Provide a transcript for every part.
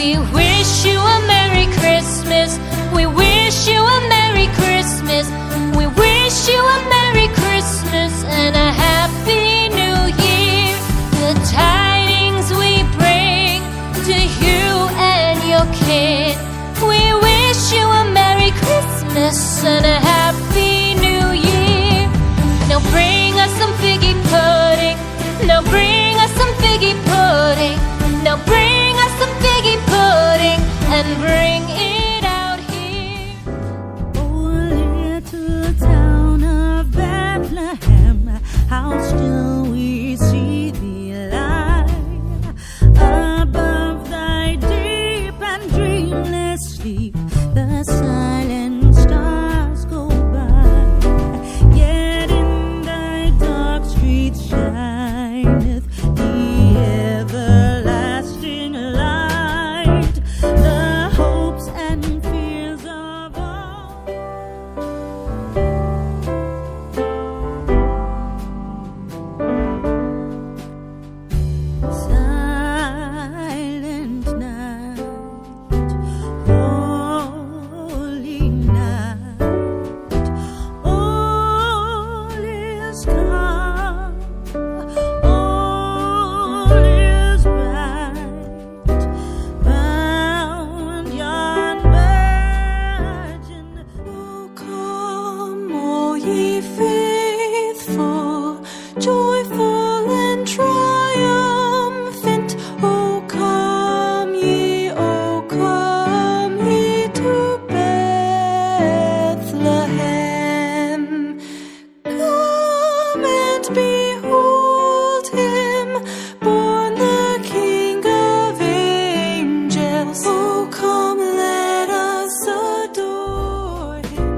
We wish you a Merry Christmas. We wish you a Merry Christmas. We wish you a Merry Christmas and a Happy New Year. The tidings we bring to you and your kid. We wish you a Merry Christmas and a Happy New Year. Now bring us some figgy pudding. Now bring us some figgy pudding. Now bring us some figgy pudding and bring it out here. Oh, little town of Bethlehem, how still we see thee lie above thy deep and dreamless sleep. The silent stars go by, yet in thy dark streets shineth the everlasting light, the hopes and fears of all. Silent night, holy night, all is calm, all is bright, round yon virgin. Oh, come, all ye faithful, joyful and triumphant. Oh, come ye to Bethlehem. Come and behold him, born the King of angels. Oh, come, let us adore him.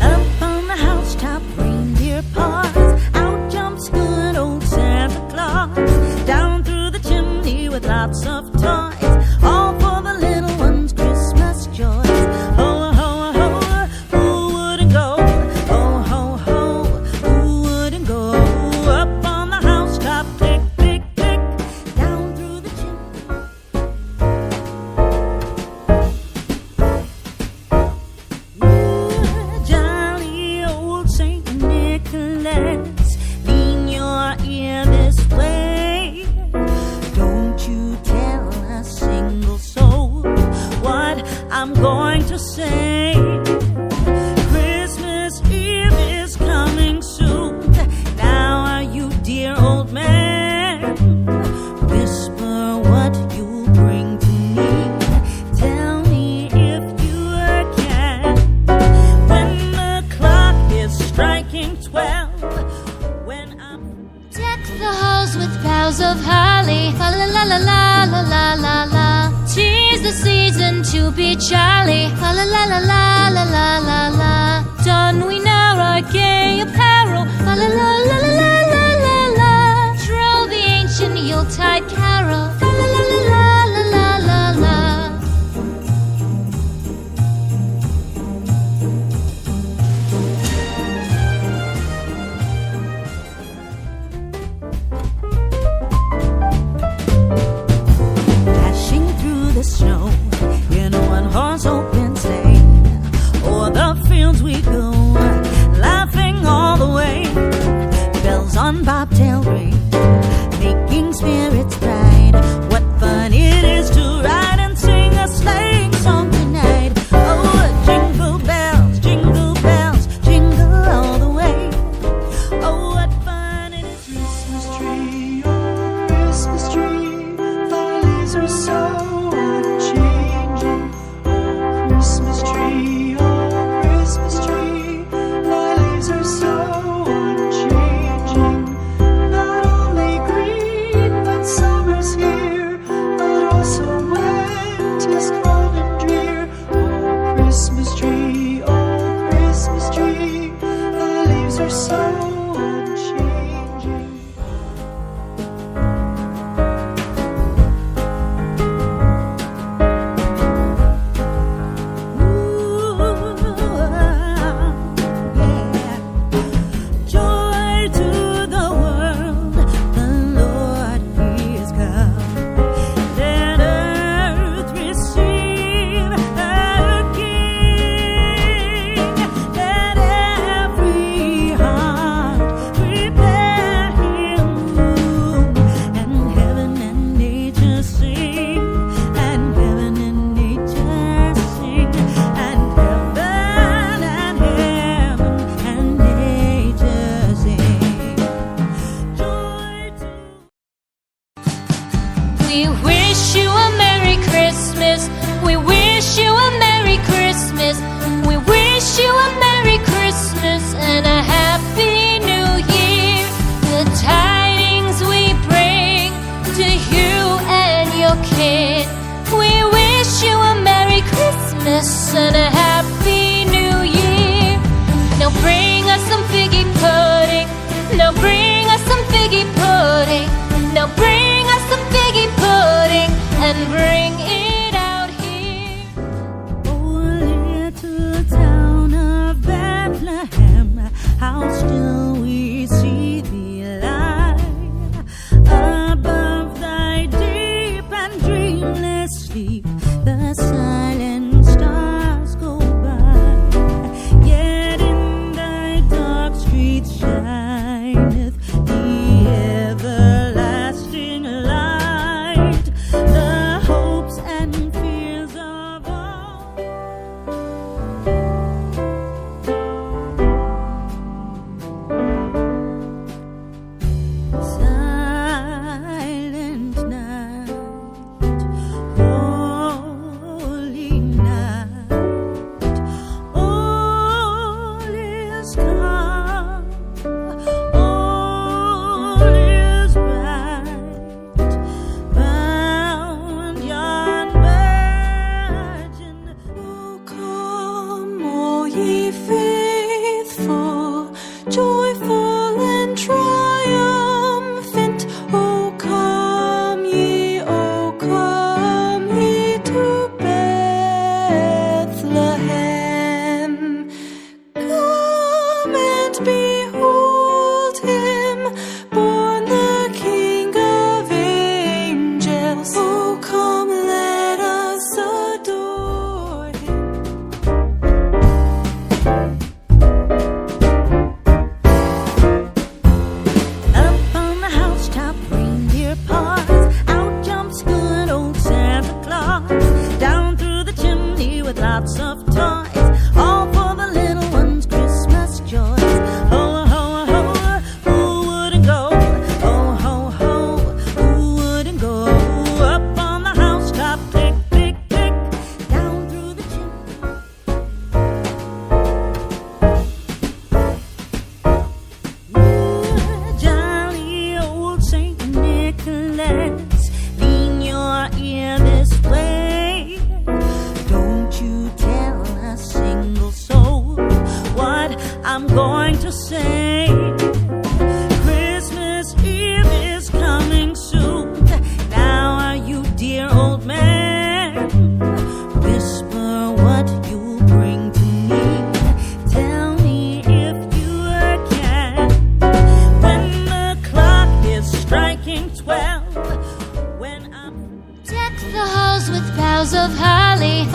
Up on the housetop, reindeer paws, out jumps good old Santa Claus, down through the chimney with lots of toys, all for the little ones' Christmas joys. Ho, ho, ho, who wouldn't go? Ho, ho, ho, who wouldn't go? Up on the housetop, click, click, click, down through the chimney. Jolly old Saint Nicholas, lean your ear this way. Don't you tell a single soul what I'm going to say. Christmas Eve is coming soon. Now are you, dear old man? Whisper what you'll bring to me. Tell me if you can. When the clock is striking 12, when I'm Deck the halls with boughs of holly. La la la la la la la la la. 'Tis the season to be jolly. La la la la la la la la la. Don we now our gay apparel. La la la la la la la la la. Troll the ancient Yuletide carol. La la la la la la la la. dashing through the snow in a one-horse open sleigh, o'er the We wish you a Merry Christmas. We wish you a Merry Christmas and a Happy New Year. The tidings we bring to you and your kin. We wish you a Merry Christmas and a Happy New Year. Now bring us some figgy pudding. Now bring us some figgy pudding. Now bring us some figgy pudding and bring it out here. Oh, little town of Bethlehem, how still we see thee lie above thy deep and dreamless sleep. The silent stars go by, yet in thy dark streets shineth the everlasting light, the hopes and fears of all. Silent night, holy night, all is calm, all is bright, round yon virgin. Oh, come, all ye faithful, joyful and triumphant. Oh, come ye to Bethlehem. Come and behold him, born the King of angels. Oh, come, let us adore him. Up on the housetop, reindeer paws, out jumps good old Santa Claus. Down through the chimney with lots of toys, all for the little ones' Christmas joys. Ho, ho, ho, who wouldn't go? Ho, ho, ho, who wouldn't go? Up on the housetop, click, click, click, down through the chimney. Jolly old Saint Nicholas, lean your ear this way. Don't you tell a single soul what I'm going to say.